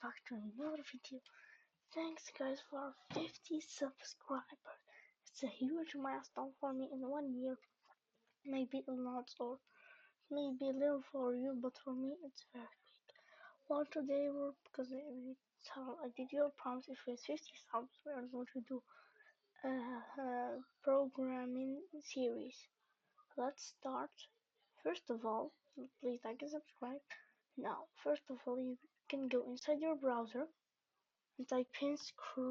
back to another video. Thanks guys for 50 subscribers. It's a huge milestone for me in 1 year. Maybe a lot or maybe a little for you, but for me it's very big. Well, today because I did your promise, if it's 50 subs, we're going to do a programming series. Let's start. First of all, please like and subscribe. Now, first of all, you can go inside your browser and type in Scratch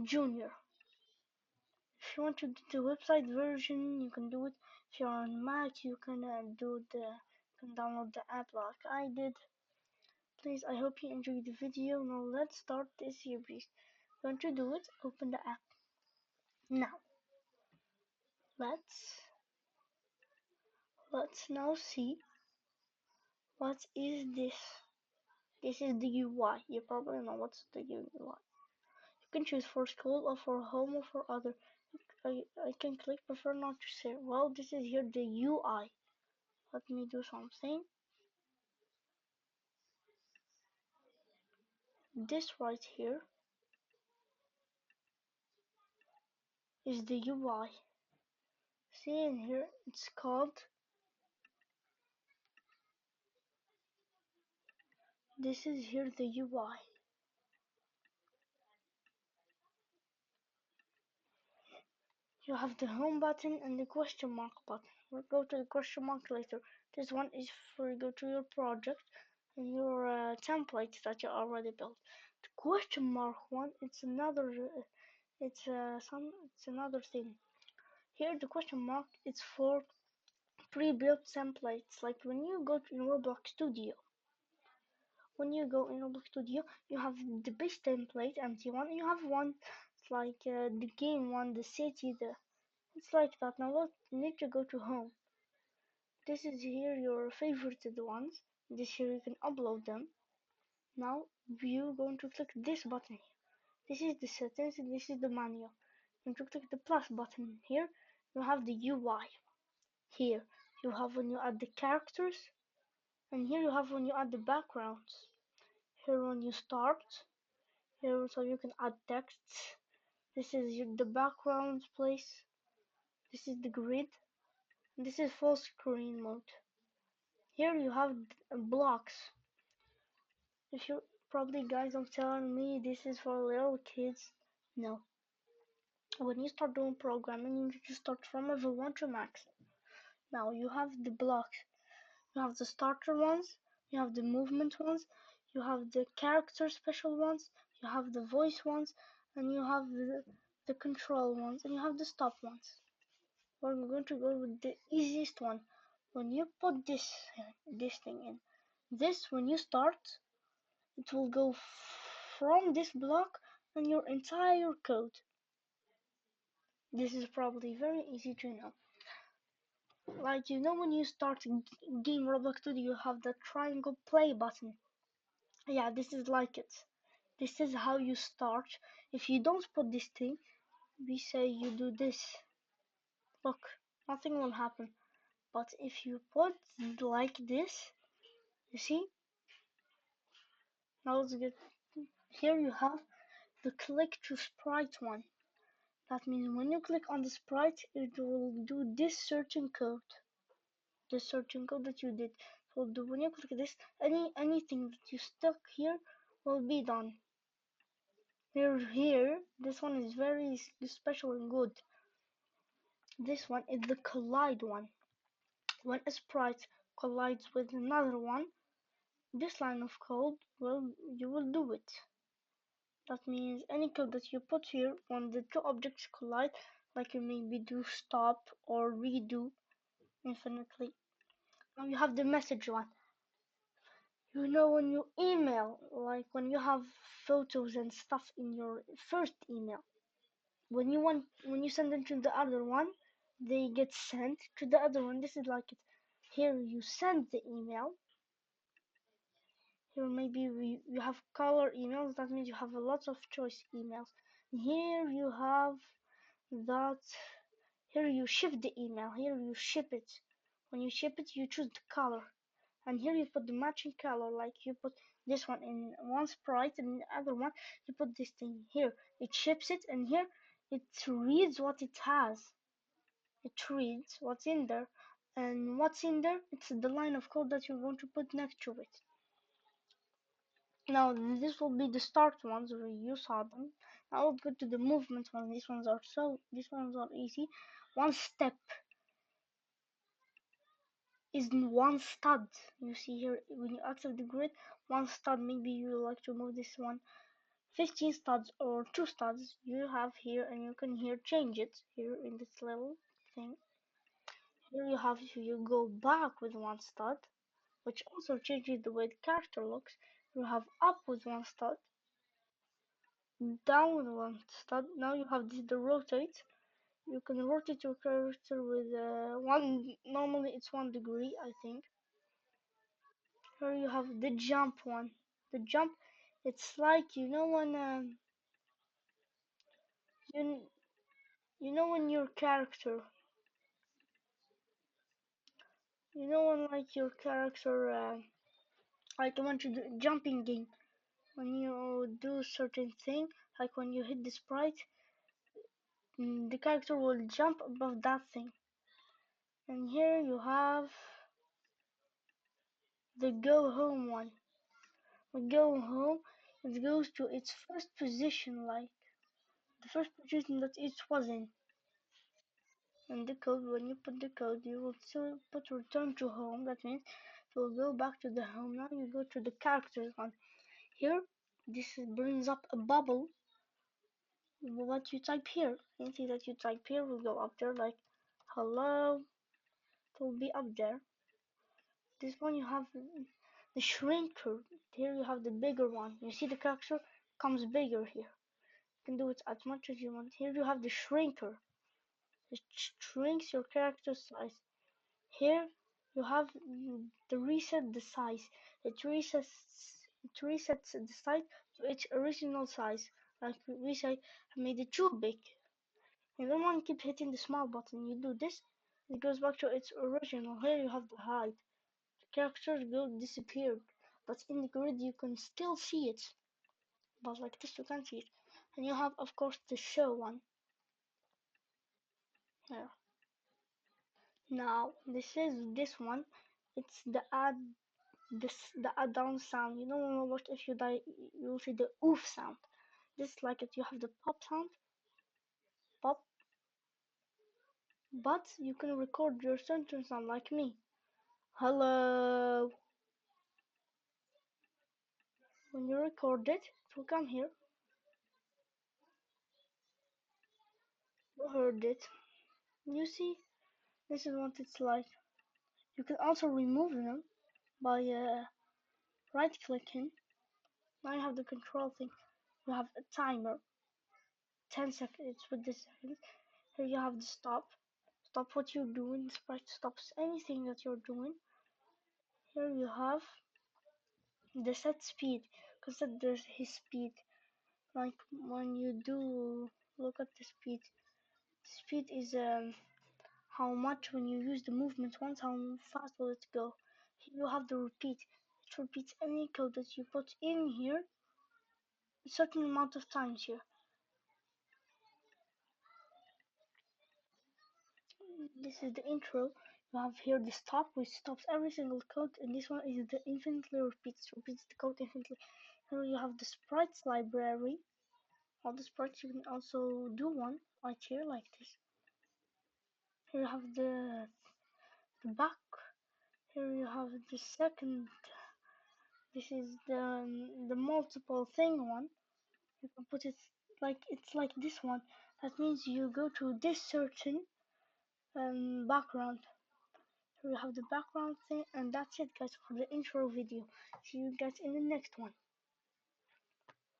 Junior. If you want to do the website version, you can do it. If you're on Mac, you can download the app like I did. Please, I hope you enjoyed the video. Now let's start this series. You want to do it? Open the app. Now, let's now see what is this. This is the UI. You probably know what's the UI. You can choose for school or for home or for other. I can click prefer not to say. Well, this is here the UI. Let me do something. This right here is the UI. See in here, it's called. This is here the UI. You have the home button and the question mark button. We'll go to the question mark later. This one is for you go to your project and your templates that you already built. The question mark one, it's another. It's another thing. Here the question mark is for pre-built templates, like when you go to Roblox Studio. When you go in Roblox Studio, you have the base template, empty one. You have one, it's like the game one, the city, it's like that. Now let's need to go to home. This is here your favorited ones. This here you can upload them. Now you're going to click this button here. This is the settings and this is the manual. When you click the plus button here, you have the UI. Here you have when you add the characters, and here you have when you add the backgrounds. Here when you start, here so you can add text. This is the background place. This is the grid. This is full screen mode. Here you have blocks. If you probably guys are telling me this is for little kids, no. When you start doing programming, you need to start from level 1 to max. Now you have the blocks. You have the starter ones, you have the movement ones, you have the character special ones, you have the voice ones, and you have the control ones, and you have the stop ones. We're going to go with the easiest one. When you put this thing in, when you start, it will go from this block and your entire code. This is probably very easy to know. Like, you know, when you start game Roblox Studio, you have the triangle play button. Yeah, this is like it. This is how you start. If you don't put this thing, we say you do this. Look, nothing will happen. But if you put like this, you see? Now let's get here. You have the click to sprite one. That means when you click on the sprite, it will do this certain code. The certain code that you did. So when you click this, anything that you stuck here will be done. Here, this one is very special and good. This one is the collide one. When a sprite collides with another one, this line of code, you will do it. That means any code that you put here, when the two objects collide, like you maybe do stop or redo infinitely. Now you have the message one. You know, when you email, like when you have photos and stuff in your first email, when you send them to the other one, they get sent to the other one. This is like it. Here you send the email. Here maybe you have color emails. That means you have a lot of choice emails. Here you have that. Here you ship the email. Here you ship it. When you ship it, you choose the color. and here you put the matching color, like you put this one in one sprite and in the other one you put this thing here. It ships it, and here it reads what it has. It reads what's in there, and what's in there, it's the line of code that you're going to put next to it. Now this will be the start ones where you saw them. Now we'll go to the movement ones. These ones are easy. One step is one stud. You see here when you activate the grid, one stud. Maybe you like to move this one 15 studs or 2 studs you have here, and you can here change it here in this little thing. Here you have, if you go back with one stud, which also changes the way the character looks. You have up with one stud, down with one stud. Now you have this, the rotate. You can rotate your character with one. Normally it's 1 degree, I think. Here you have the jump one. The jump, it's like when you when your character, when like your character like when you do jumping game, when you do certain thing, like when you hit the sprite, the character will jump above that thing. And here you have the go home one. When go home, it goes to its first position, like the first position that it was in. And the code, when you put the code, you will still put return to home. That means it will go back to the home. Now you go to the characters one. Here, this brings up a bubble. What you type here, anything that you type here will go up there, like hello. It will be up there. This one you have the shrinker. Here you have the bigger one. You see the character comes bigger here. You can do it as much as you want. Here you have the shrinker. It shrinks your character size. Here you have the reset the size. It resets the size to its original size. Like we say, I made it too big. You don't want to keep hitting the small button. You do this, it goes back to its original. Here you have the hide. The characters go disappeared, but in the grid you can still see it. But like this you can't see it. And you have of course the show one. Here. Now this one. It's the add down sound. You know what, if you die you'll see the oof sound. This like it, you have the pop sound, pop, but you can record your sentence sound like me. Hello. When you record it, it will come here. You heard it. You see, this is what it's like. You can also remove them by right clicking. Now you have the control thing. You have a timer, 10 seconds with the seconds. Here you have the stop. Stop what you're doing. The sprite stops anything that you're doing. Here you have the set speed. Consider his speed. Like when you do look at the speed. Speed is how much when you use the movement once, how fast will it go. Here you have the repeat. It repeats any code that you put in here a certain amount of times here. This is the intro. You have here the stop, which stops every single code, and this one is the infinitely repeats the code infinitely. Here you have the sprites library. All the sprites, you can also do one right here like this. Here you have the back. Here you have the second. This is the multiple thing one. You can put it like it's like this one. That means you go to this certain background. Here you have the background thing, and that's it guys for the intro video. See you guys in the next one.